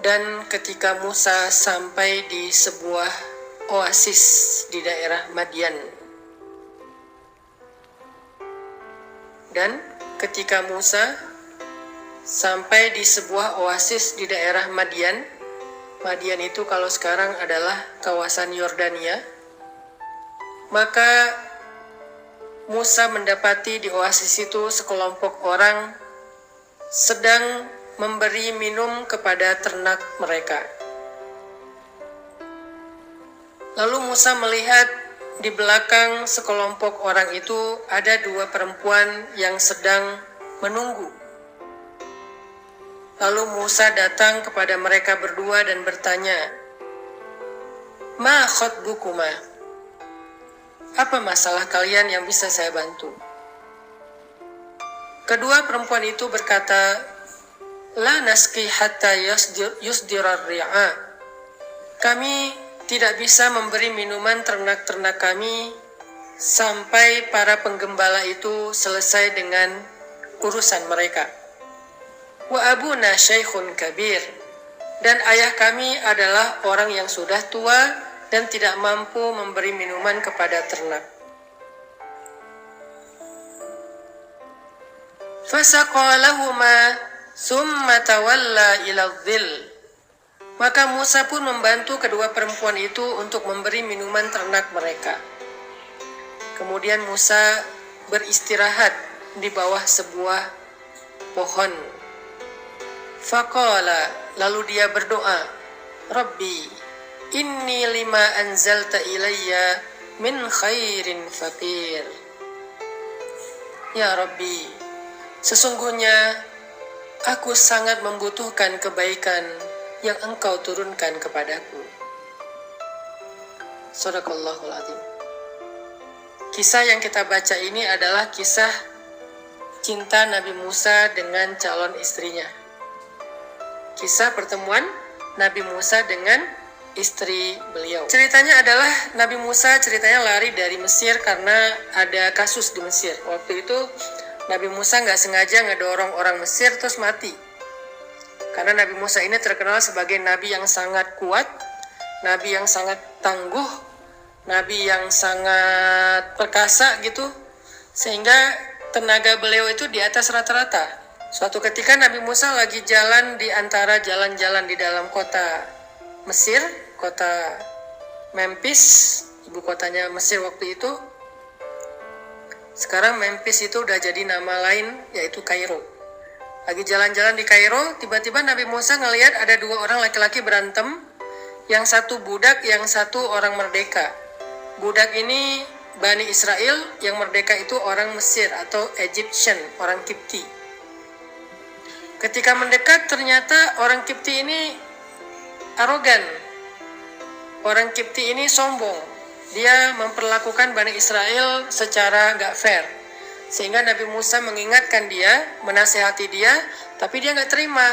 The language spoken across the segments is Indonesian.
Dan ketika Musa sampai di sebuah oasis di daerah Madian. Dan ketika Musa sampai di sebuah oasis di daerah Madian, Madian itu kalau sekarang adalah kawasan Yordania, maka Musa mendapati di oasis itu sekelompok orang sedang memberi minum kepada ternak mereka. Lalu Musa melihat di belakang sekelompok orang itu ada dua perempuan yang sedang menunggu. Lalu Musa datang kepada mereka berdua dan bertanya, "Ma khotbukuma?" Apa masalah kalian yang bisa saya bantu? Kedua perempuan itu berkata, "La naski hatta yusdirar ri'a." Kami tidak bisa memberi minuman ternak-ternak kami sampai para penggembala itu selesai dengan urusan mereka. Wa abuna syaikhun kabir. Dan ayah kami adalah orang yang sudah tua dan tidak mampu memberi minuman kepada ternak. Fasaqalahuma summa tawalla ila dhil. Maka Musa pun membantu kedua perempuan itu untuk memberi minuman ternak mereka. Kemudian Musa beristirahat di bawah sebuah pohon. Faqala, lalu dia berdoa, "Rabbi, inni lima anzalta ilayya min khairin faqir." Ya Rabbi, sesungguhnya aku sangat membutuhkan kebaikan yang Engkau turunkan kepadaku. Shadaqallahul Adzim. Kisah yang kita baca ini adalah kisah cinta Nabi Musa dengan calon istrinya. Kisah pertemuan Nabi Musa dengan istri beliau. Ceritanya adalah Nabi Musa ceritanya lari dari Mesir karena ada kasus di Mesir. Waktu itu Nabi Musa nggak sengaja ngedorong orang Mesir terus mati. Karena Nabi Musa ini terkenal sebagai Nabi yang sangat kuat, Nabi yang sangat tangguh, Nabi yang sangat perkasa gitu, sehingga tenaga beliau itu di atas rata-rata. Suatu ketika Nabi Musa lagi jalan di antara jalan-jalan di dalam kota Mesir, kota Memphis, ibu kotanya Mesir waktu itu. Sekarang Memphis itu udah jadi nama lain, yaitu Kairo. Lagi jalan-jalan di Kairo, tiba-tiba Nabi Musa ngelihat ada dua orang laki-laki berantem, yang satu budak, yang satu orang merdeka. Budak ini Bani Israel, yang merdeka itu orang Mesir atau Egyptian, orang Kipti. Ketika mendekat, ternyata orang Kipti ini arogan. Orang Kipti ini sombong. Dia memperlakukan Bani Israel secara gak fair. Sehingga Nabi Musa mengingatkan dia, menasihati dia, tapi dia nggak terima.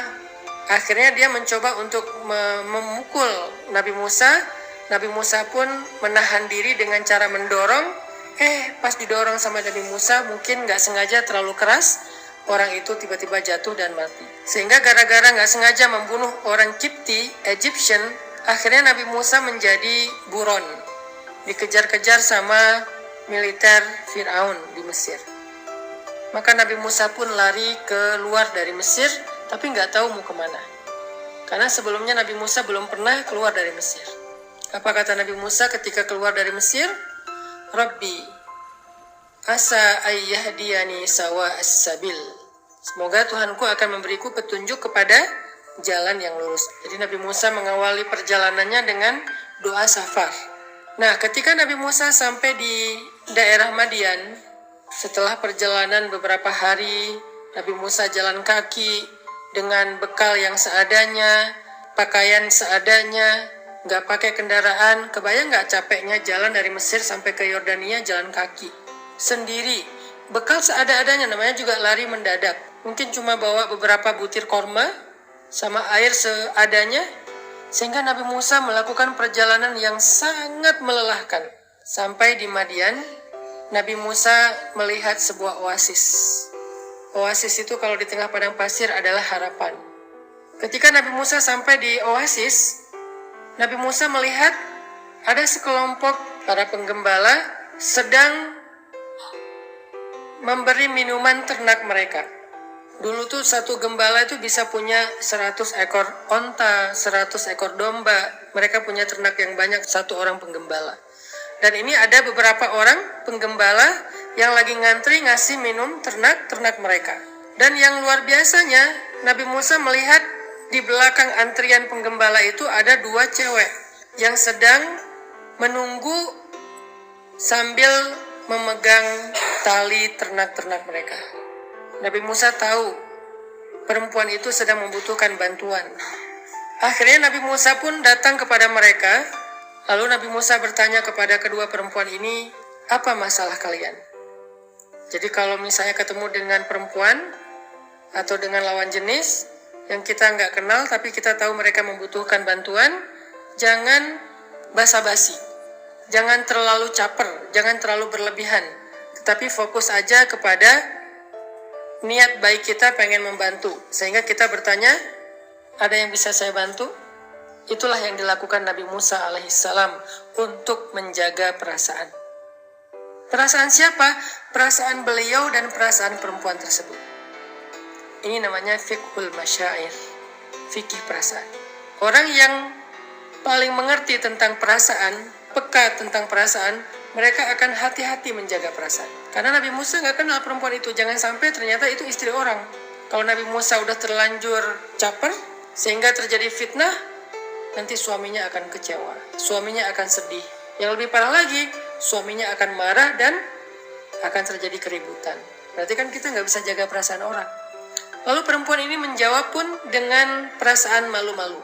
Akhirnya dia mencoba untuk memukul Nabi Musa. Nabi Musa pun menahan diri dengan cara mendorong. Pas didorong sama Nabi Musa, mungkin nggak sengaja terlalu keras, orang itu tiba-tiba jatuh dan mati. Sehingga gara-gara nggak sengaja membunuh orang Kipti, Egyptian, akhirnya Nabi Musa menjadi buron. Dikejar-kejar sama militer Fir'aun di Mesir. Maka Nabi Musa pun lari keluar dari Mesir, tapi nggak tahu mau kemana. Karena sebelumnya Nabi Musa belum pernah keluar dari Mesir. Apa kata Nabi Musa ketika keluar dari Mesir? Rabbi, asa ayyahdiyani sawa as-sabil. Semoga Tuhanku akan memberiku petunjuk kepada jalan yang lurus. Jadi Nabi Musa mengawali perjalanannya dengan doa safar. Nah, ketika Nabi Musa sampai di daerah Madian, setelah perjalanan beberapa hari, Nabi Musa jalan kaki dengan bekal yang seadanya, pakaian seadanya, nggak pakai kendaraan. Kebayang nggak capeknya jalan dari Mesir sampai ke Yordania jalan kaki sendiri, bekal seada-adanya, namanya juga lari mendadak. Mungkin cuma bawa beberapa butir korma sama air seadanya, sehingga Nabi Musa melakukan perjalanan yang sangat melelahkan. Sampai di Madian, Nabi Musa melihat sebuah oasis. Oasis itu kalau di tengah padang pasir adalah harapan. Ketika Nabi Musa sampai di oasis, Nabi Musa melihat ada sekelompok para penggembala sedang memberi minuman ternak mereka. Dulu tuh satu gembala itu bisa punya 100 ekor onta, 100 ekor domba. Mereka punya ternak yang banyak, satu orang penggembala. Dan ini ada beberapa orang penggembala yang lagi ngantri ngasih minum ternak mereka. Dan yang luar biasanya, Nabi Musa melihat di belakang antrian penggembala itu ada 2 cewek yang sedang menunggu sambil memegang tali ternak mereka. Nabi Musa tahu perempuan itu sedang membutuhkan bantuan. Akhirnya Nabi Musa pun datang kepada mereka. Lalu Nabi Musa bertanya kepada kedua perempuan ini, apa masalah kalian? Jadi kalau misalnya ketemu dengan perempuan atau dengan lawan jenis yang kita nggak kenal tapi kita tahu mereka membutuhkan bantuan, jangan basa-basi, jangan terlalu caper, jangan terlalu berlebihan, tetapi fokus aja kepada niat baik kita pengen membantu. Sehingga kita bertanya, ada yang bisa saya bantu? Itulah yang dilakukan Nabi Musa alaihissalam untuk menjaga perasaan. Perasaan siapa? Perasaan beliau dan perasaan perempuan tersebut. Ini namanya fiqhul masyair, fikih perasaan. Orang yang paling mengerti tentang perasaan, peka tentang perasaan, mereka akan hati-hati menjaga perasaan. Karena Nabi Musa nggak kenal perempuan itu, jangan sampai ternyata itu istri orang. Kalau Nabi Musa udah terlanjur caper, sehingga terjadi fitnah, nanti suaminya akan kecewa, suaminya akan sedih. Yang lebih parah lagi, suaminya akan marah dan akan terjadi keributan. Berarti kan kita nggak bisa jaga perasaan orang. Lalu perempuan ini menjawab pun dengan perasaan malu-malu.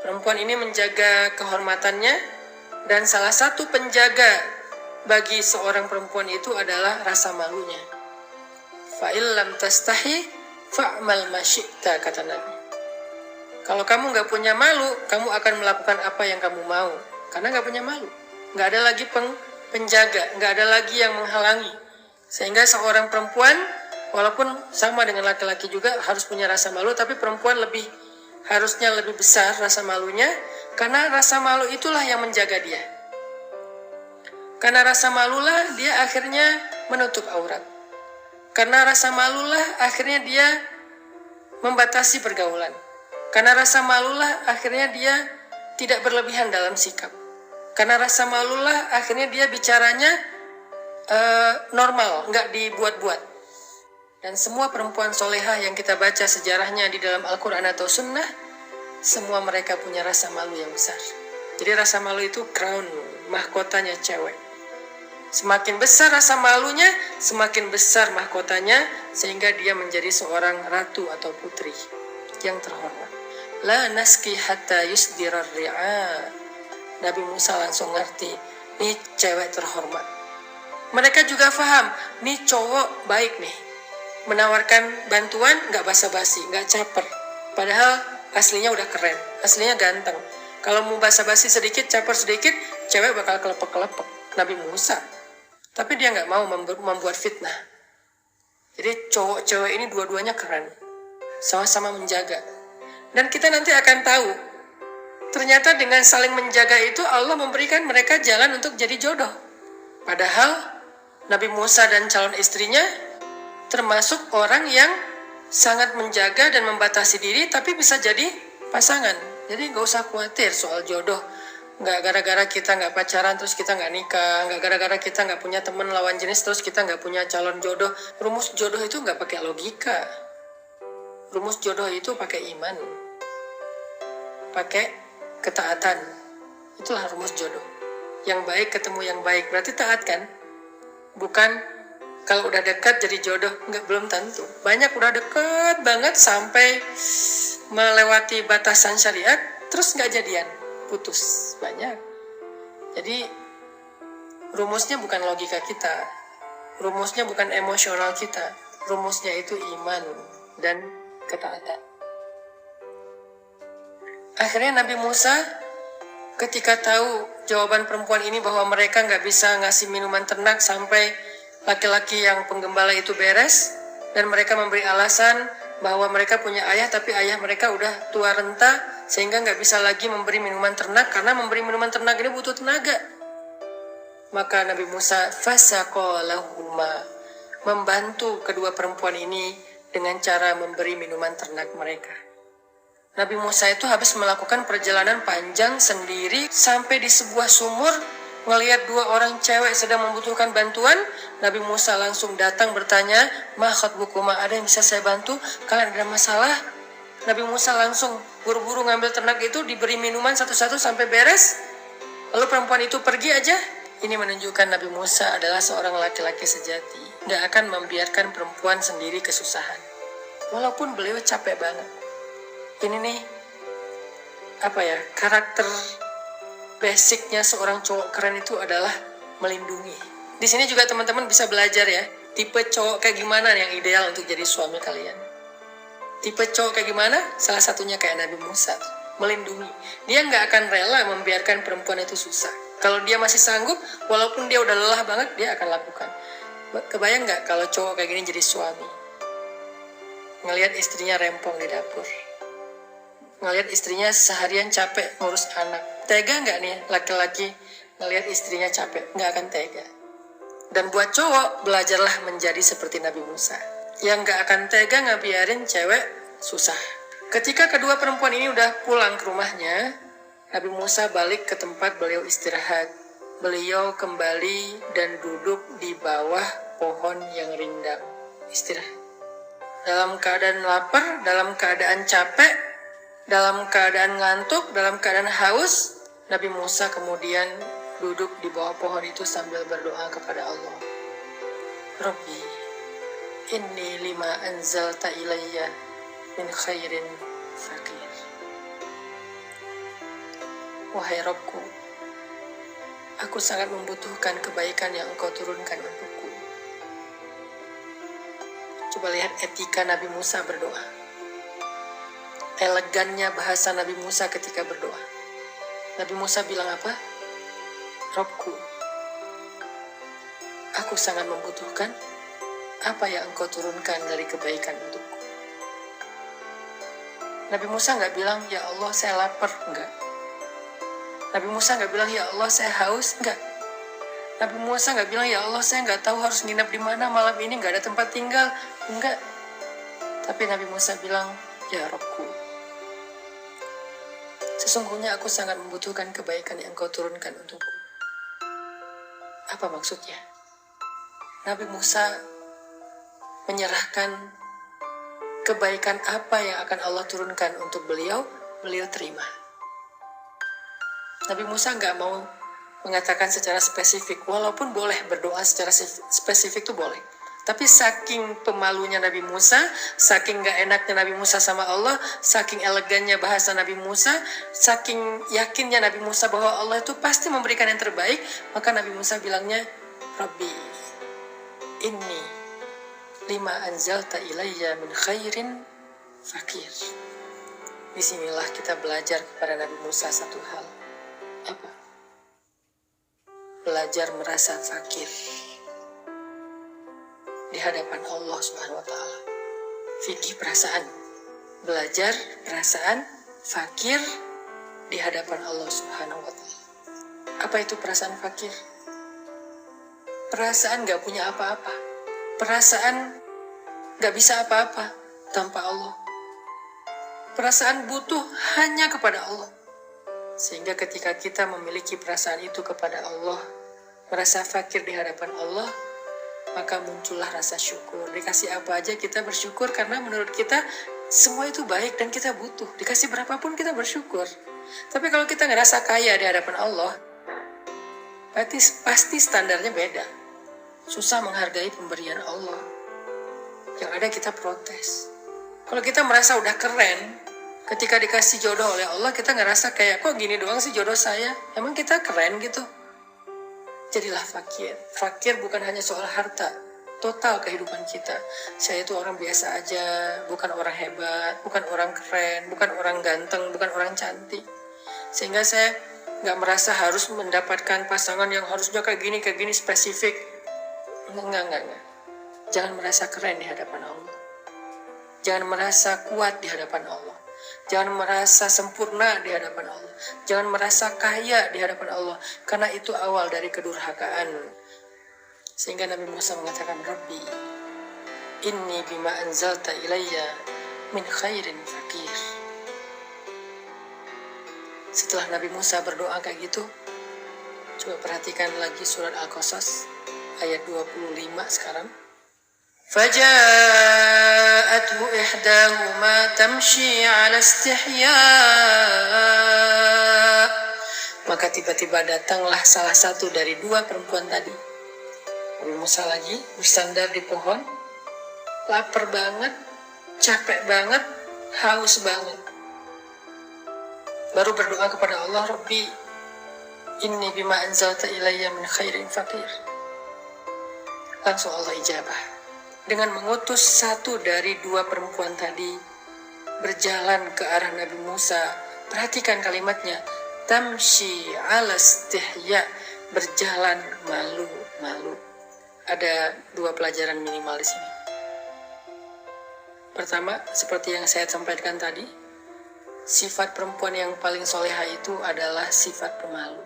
Perempuan ini menjaga kehormatannya, dan salah satu penjaga bagi seorang perempuan itu adalah rasa malunya. Fa'il lam tastahi fa'mal ma syi'ta, kata Nabi. Kalau kamu nggak punya malu, kamu akan melakukan apa yang kamu mau. Karena nggak punya malu. Nggak ada lagi penjaga, nggak ada lagi yang menghalangi. Sehingga seorang perempuan, walaupun sama dengan laki-laki juga harus punya rasa malu, tapi perempuan harusnya lebih besar rasa malunya, karena rasa malu itulah yang menjaga dia. Karena rasa malulah dia akhirnya menutup aurat. Karena rasa malulah akhirnya dia membatasi pergaulan. Karena rasa malulah akhirnya dia tidak berlebihan dalam sikap. Karena rasa malulah akhirnya dia bicaranya normal, nggak dibuat-buat. Dan semua perempuan solehah yang kita baca sejarahnya di dalam Al-Quran atau Sunnah, semua mereka punya rasa malu yang besar. Jadi rasa malu itu crown, mahkotanya cewek. Semakin besar rasa malunya, semakin besar mahkotanya, sehingga dia menjadi seorang ratu atau putri yang terhormat. La naski hatta yusdirar ri'a. Nabi Musa langsung ngerti, nih cewek terhormat. Mereka juga paham, nih cowok baik nih. Menawarkan bantuan gak basa-basi, gak caper. Padahal aslinya udah keren, aslinya ganteng. Kalau mau basa-basi sedikit, caper sedikit, cewek bakal kelepek-kelepek. Nabi Musa. Tapi dia gak mau membuat fitnah. Jadi cowok cewek ini dua-duanya keren. Sama-sama menjaga. Dan kita nanti akan tahu, ternyata dengan saling menjaga itu Allah memberikan mereka jalan untuk jadi jodoh. Padahal Nabi Musa dan calon istrinya termasuk orang yang sangat menjaga dan membatasi diri, tapi bisa jadi pasangan. Jadi gak usah khawatir soal jodoh. Gak gara-gara kita gak pacaran terus kita gak nikah. Gak gara-gara kita gak punya teman lawan jenis terus kita gak punya calon jodoh. Rumus jodoh itu gak pakai logika. Rumus jodoh itu pakai iman, pakai ketaatan. Itulah rumus jodoh. Yang baik ketemu yang baik, berarti taat kan? Bukan kalau udah dekat jadi jodoh, belum tentu. Banyak udah dekat banget sampai melewati batasan syariat, terus nggak jadian, putus. Banyak. Jadi rumusnya bukan logika kita, rumusnya bukan emosional kita, rumusnya itu iman dan ketaatan. Akhirnya Nabi Musa ketika tahu jawaban perempuan ini bahwa mereka nggak bisa ngasih minuman ternak sampai laki-laki yang penggembala itu beres, dan mereka memberi alasan bahwa mereka punya ayah tapi ayah mereka udah tua renta sehingga nggak bisa lagi memberi minuman ternak, karena memberi minuman ternak ini butuh tenaga. Maka Nabi Musa fasaqalahuma, membantu kedua perempuan ini dengan cara memberi minuman ternak mereka. Nabi Musa itu habis melakukan perjalanan panjang sendiri sampai di sebuah sumur. Ngelihat dua orang cewek sedang membutuhkan bantuan, Nabi Musa langsung datang bertanya, "Ma khatbukuma, ada yang bisa saya bantu? Kalian ada masalah?" Nabi Musa langsung buru-buru ngambil ternak itu, diberi minuman satu-satu sampai beres. Lalu perempuan itu pergi aja. Ini menunjukkan Nabi Musa adalah seorang laki-laki sejati, nggak akan membiarkan perempuan sendiri kesusahan, walaupun beliau capek banget. Ini nih, karakter basicnya seorang cowok keren itu adalah melindungi. Di sini juga teman-teman bisa belajar ya, tipe cowok kayak gimana yang ideal untuk jadi suami kalian. Tipe cowok kayak gimana? Salah satunya kayak Nabi Musa, melindungi. Dia nggak akan rela membiarkan perempuan itu susah. Kalau dia masih sanggup, walaupun dia udah lelah banget, dia akan lakukan. Kebayang nggak kalau cowok kayak gini jadi suami? Ngelihat istrinya rempong di dapur, ngelihat istrinya seharian capek ngurus anak. Tega nggak nih laki-laki ngelihat istrinya capek? Nggak akan tega. Dan buat cowok, belajarlah menjadi seperti Nabi Musa, yang nggak akan tega ngebiarin cewek susah. Ketika kedua perempuan ini udah pulang ke rumahnya, Nabi Musa balik ke tempat beliau istirahat. Beliau kembali dan duduk di bawah pohon yang rindang, istirahat. Dalam keadaan lapar, dalam keadaan capek, dalam keadaan ngantuk, dalam keadaan haus, Nabi Musa kemudian duduk di bawah pohon itu sambil berdoa kepada Allah. Rabbi, inni lima anzalta ilayya min khairin fakir. Wahai Rabbku, aku sangat membutuhkan kebaikan yang Engkau turunkan untukku. Coba lihat etika Nabi Musa berdoa. Elegannya bahasa Nabi Musa ketika berdoa. Nabi Musa bilang apa? Rabbku, aku sangat membutuhkan apa yang Engkau turunkan dari kebaikan untukku. Nabi Musa nggak bilang, ya Allah saya lapar, enggak. Nabi Musa nggak bilang, ya Allah saya haus, enggak. Nabi Musa nggak bilang, ya Allah saya nggak tahu harus nginap di mana malam ini, nggak ada tempat tinggal, enggak. Tapi Nabi Musa bilang, ya Rabbku, sesungguhnya aku sangat membutuhkan kebaikan yang Engkau turunkan untukku. Apa maksudnya? Nabi Musa menyerahkan kebaikan apa yang akan Allah turunkan untuk beliau terima. Nabi Musa nggak mau mengatakan secara spesifik, walaupun boleh berdoa secara spesifik itu boleh. Tapi saking pemalunya Nabi Musa, saking gak enaknya Nabi Musa sama Allah, saking elegannya bahasa Nabi Musa, saking yakinnya Nabi Musa bahwa Allah itu pasti memberikan yang terbaik, maka Nabi Musa bilangnya, Rabbi, inni lima anzalta ilayya min khairin fakir. Disinilah kita belajar kepada Nabi Musa satu hal. Apa? Belajar merasa fakir di hadapan Allah Subhanahu wa Ta'ala. Fikih perasaan, belajar perasaan fakir di hadapan Allah Subhanahu wa Ta'ala. Apa itu perasaan fakir? Perasaan gak punya apa-apa, perasaan gak bisa apa-apa tanpa Allah, perasaan butuh hanya kepada Allah. Sehingga ketika kita memiliki perasaan itu kepada Allah, merasa fakir di hadapan Allah, maka muncullah rasa syukur. Dikasih apa aja kita bersyukur, karena menurut kita semua itu baik dan kita butuh. Dikasih berapapun kita bersyukur. Tapi kalau kita ngerasa kaya di hadapan Allah, pasti standarnya beda. Susah menghargai pemberian Allah. Yang ada kita protes. Kalau kita merasa udah keren, ketika dikasih jodoh oleh Allah, kita ngerasa kayak, kok gini doang sih jodoh saya? Emang kita keren gitu? Jadilah fakir. Fakir bukan hanya soal harta, total kehidupan kita. Saya itu orang biasa aja, bukan orang hebat, bukan orang keren, bukan orang ganteng, bukan orang cantik. Sehingga saya gak merasa harus mendapatkan pasangan yang harusnya kayak gini spesifik. Enggak. Jangan merasa keren di hadapan Allah. Jangan merasa kuat di hadapan Allah. Jangan merasa sempurna di hadapan Allah. Jangan merasa kaya di hadapan Allah. Karena itu awal dari kedurhakaan. Sehingga Nabi Musa mengatakan, Rabbi, inni bima anzalta ilayya min khairin fakir. Setelah Nabi Musa berdoa kayak gitu, coba perhatikan lagi surat Al-Qasas ayat 25 sekarang. فَجَاءَتْهُ إِحْدَاهُمَا تَمْشِي عَلَى اسْتِحْيَاءٍ. Maka tiba-tiba datanglah salah satu dari dua perempuan tadi. Nabi Musa lagi bersandar di pohon, lapar banget, capek banget, haus banget. Baru berdoa kepada Allah, Rabbi, inni bima anzalta ilayya min khairin fakir. Langsung Allah ijabah dengan mengutus satu dari dua perempuan tadi berjalan ke arah Nabi Musa. Perhatikan kalimatnya, tamshi ala istihya, berjalan malu-malu. Ada dua pelajaran minimal di sini. Pertama, seperti yang saya sampaikan tadi, sifat perempuan yang paling soleha itu adalah sifat pemalu.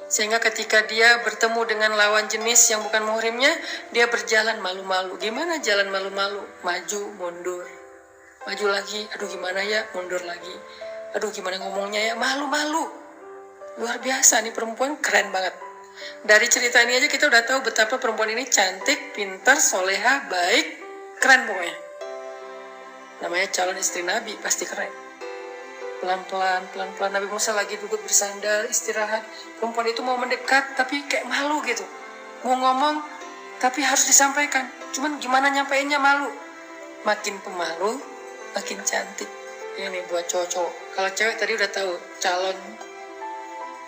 Sehingga ketika dia bertemu dengan lawan jenis yang bukan muhrimnya, dia berjalan malu-malu. Gimana jalan malu-malu? Maju, mundur. Maju lagi, aduh gimana ya, mundur lagi. Aduh gimana ngomongnya ya, malu-malu. Luar biasa nih, perempuan keren banget. Dari cerita ini aja kita udah tahu betapa perempuan ini cantik, pintar, soleha, baik, keren pokoknya. Namanya calon istri Nabi, pasti keren. Pelan-pelan Nabi Musa lagi duduk bersandar, istirahat. Perempuan itu mau mendekat, tapi kayak malu gitu. Mau ngomong, tapi harus disampaikan. Cuman gimana nyampeinnya, malu. Makin pemalu, makin cantik. Ini buat cowok-cowok. Kalau cewek tadi udah tahu, calon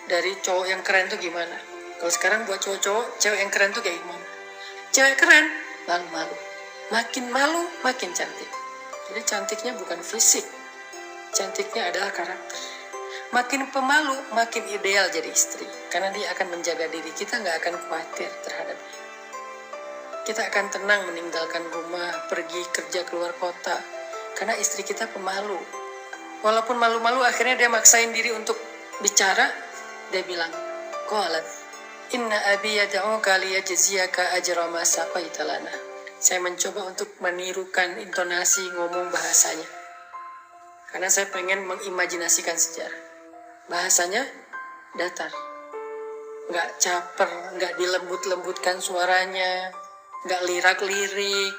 dari cowok yang keren tuh gimana. Kalau sekarang buat cowok-cowok, cewek yang keren tuh kayak gimana. Cewek keren, malu-malu. Makin malu, makin cantik. Jadi cantiknya bukan fisik. Cantiknya adalah karakter. Makin pemalu, makin ideal jadi istri. Karena dia akan menjaga diri. Kita nggak akan khawatir terhadap dia. Kita akan tenang meninggalkan rumah, pergi kerja keluar kota. Karena istri kita pemalu. Walaupun malu-malu, akhirnya dia maksain diri untuk bicara. Dia bilang, qalat, inna abi yad'uka liyajziyaka ajra ma saqaita lana. Saya mencoba untuk menirukan intonasi ngomong bahasanya. Karena saya pengen mengimajinasikan sejarah. Bahasanya datar. Nggak caper, nggak dilembut-lembutkan suaranya, nggak lirak-lirik,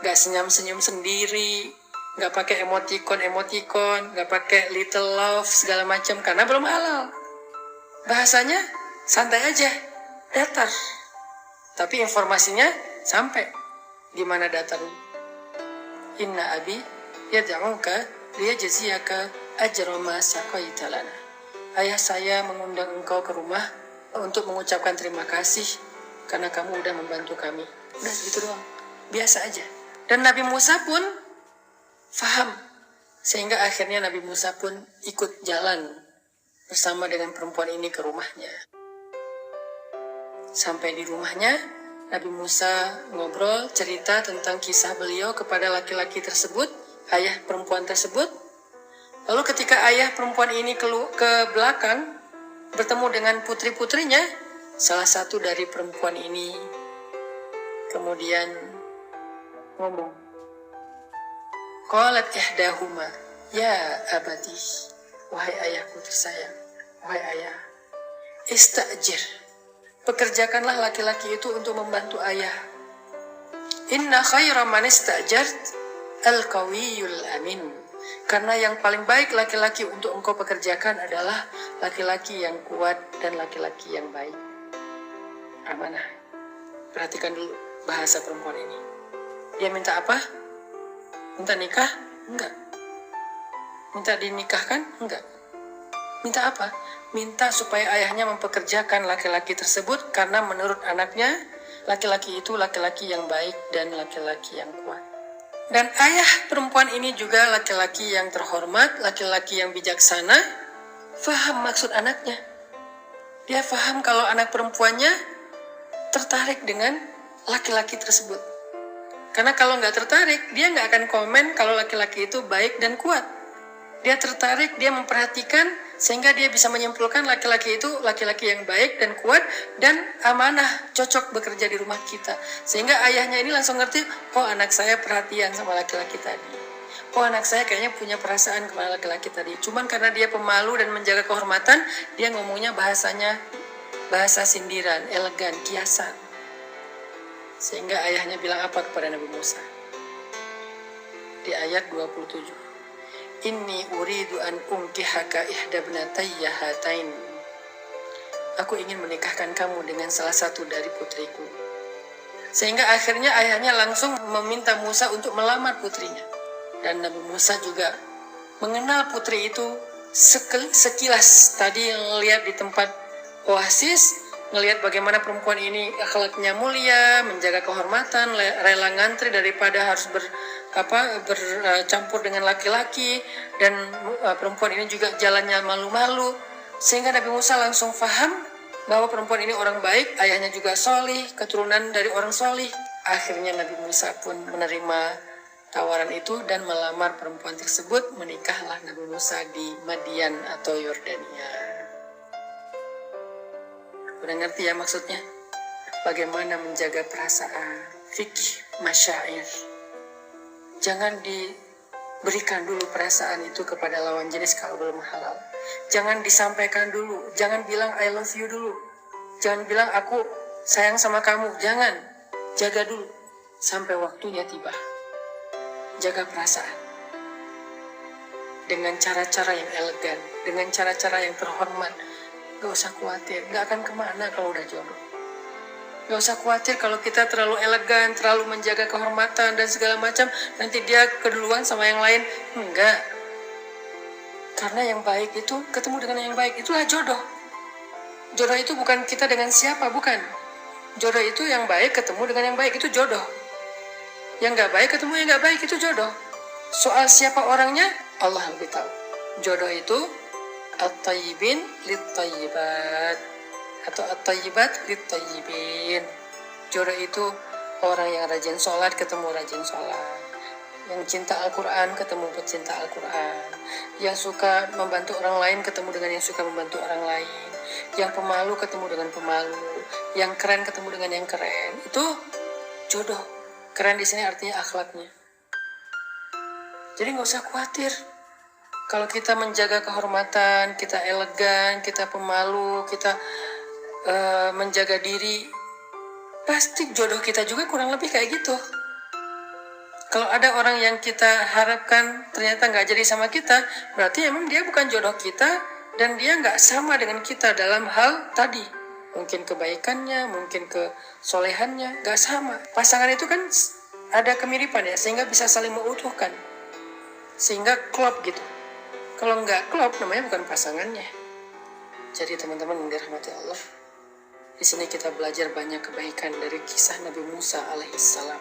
nggak senyum-senyum sendiri, nggak pakai emoticon, nggak pakai little love, segala macam, karena belum halal. Bahasanya santai aja, datar. Tapi informasinya sampai. Gimana datarnya? Inna abi yad'uka liyajziyaka ajra ma saqaita lana. Ayah saya mengundang engkau ke rumah untuk mengucapkan terima kasih karena kamu udah membantu kami. Udah segitu doang. Biasa aja. Dan Nabi Musa pun faham. Sehingga akhirnya Nabi Musa pun ikut jalan bersama dengan perempuan ini ke rumahnya. Sampai di rumahnya, Nabi Musa ngobrol, cerita tentang kisah beliau kepada laki-laki tersebut, ayah perempuan tersebut. Lalu ketika ayah perempuan ini ke belakang bertemu dengan putri-putrinya, salah satu dari perempuan ini kemudian ngomong, qalat ihdahuma ya abadi, wahai ayahku tersayang, wahai ayah, istajir, pekerjakanlah laki-laki itu untuk membantu ayah. Inna khaira man istajart al-qawiyul amin. Karena yang paling baik laki-laki untuk engkau pekerjakan adalah laki-laki yang kuat dan laki-laki yang baik. Amanah. Perhatikan dulu bahasa perempuan ini. Dia minta apa? Minta nikah? Enggak. Minta dinikahkan? Enggak. Minta apa? Minta supaya ayahnya mempekerjakan laki-laki tersebut karena menurut anaknya laki-laki itu laki-laki yang baik dan laki-laki yang kuat. Dan ayah perempuan ini juga laki-laki yang terhormat, laki-laki yang bijaksana, faham maksud anaknya. Dia faham kalau anak perempuannya tertarik dengan laki-laki tersebut. Karena kalau nggak tertarik, dia nggak akan komen kalau laki-laki itu baik dan kuat. Dia tertarik, dia memperhatikan, sehingga dia bisa menyimpulkan laki-laki itu laki-laki yang baik dan kuat dan amanah, cocok bekerja di rumah kita. Sehingga ayahnya ini langsung ngerti, oh anak saya perhatian sama laki-laki tadi. Oh anak saya kayaknya punya perasaan kepada laki-laki tadi. Cuman karena dia pemalu dan menjaga kehormatan, dia ngomongnya bahasanya bahasa sindiran, elegan, kiasan. Sehingga ayahnya bilang apa kepada Nabi Musa? Di ayat 27. Inni uridu an unkihaka ihda ibnatayya hatain. Aku ingin menikahkan kamu dengan salah satu dari putriku. Sehingga akhirnya ayahnya langsung meminta Musa untuk melamar putrinya. Dan Nabi Musa juga mengenal putri itu sekilas. Tadi lihat di tempat oasis, ngelihat bagaimana perempuan ini akhlaknya mulia, menjaga kehormatan, rela ngantri daripada harus bercampur dengan laki-laki, dan perempuan ini juga jalannya malu-malu, sehingga Nabi Musa langsung paham bahwa perempuan ini orang baik, ayahnya juga solih, keturunan dari orang solih. Akhirnya Nabi Musa pun menerima tawaran itu dan melamar perempuan tersebut. Menikahlah Nabi Musa di Madian atau Yordania. Udah ngerti ya maksudnya? Bagaimana menjaga perasaan, fikih, masyair. Jangan diberikan dulu perasaan itu kepada lawan jenis kalau belum halal. Jangan disampaikan dulu, jangan bilang I love you dulu. Jangan bilang aku sayang sama kamu, jangan. Jaga dulu sampai waktunya tiba. Jaga perasaan dengan cara-cara yang elegan, dengan cara-cara yang terhormat. Gak usah khawatir, gak akan kemana kalau udah jodoh. Gak usah khawatir kalau kita terlalu elegan, terlalu menjaga kehormatan dan segala macam, nanti dia keduluan sama yang lain. Enggak. Karena yang baik itu ketemu dengan yang baik, itulah jodoh. Jodoh itu bukan kita dengan siapa, bukan. Jodoh itu yang baik ketemu dengan yang baik, itu jodoh. Yang gak baik ketemu yang gak baik, itu jodoh. Soal siapa orangnya, Allah lebih tahu. Jodoh itu at-tayyibin lit-tayyibat atau at-tayyibat lit-tayyibin. Jodoh itu orang yang rajin sholat ketemu rajin sholat, yang cinta Al-Quran ketemu pecinta Al-Quran, yang suka membantu orang lain ketemu dengan yang suka membantu orang lain, yang pemalu ketemu dengan pemalu, yang keren ketemu dengan yang keren. Itu jodoh. Keren di sini artinya akhlaknya. Jadi nggak usah khawatir. Kalau kita menjaga kehormatan, kita elegan, kita pemalu, kita menjaga diri, pasti jodoh kita juga kurang lebih kayak gitu. Kalau ada orang yang kita harapkan ternyata nggak jadi sama kita, berarti emang dia bukan jodoh kita dan dia nggak sama dengan kita dalam hal tadi. Mungkin kebaikannya, mungkin kesolehannya, gak sama. Pasangan itu kan ada kemiripan ya, sehingga bisa saling mengutuhkan. Sehingga klop gitu. Kalau nggak klop, namanya bukan pasangannya. Jadi teman-teman yang dirahmati Allah, di sini kita belajar banyak kebaikan dari kisah Nabi Musa alaihissalam.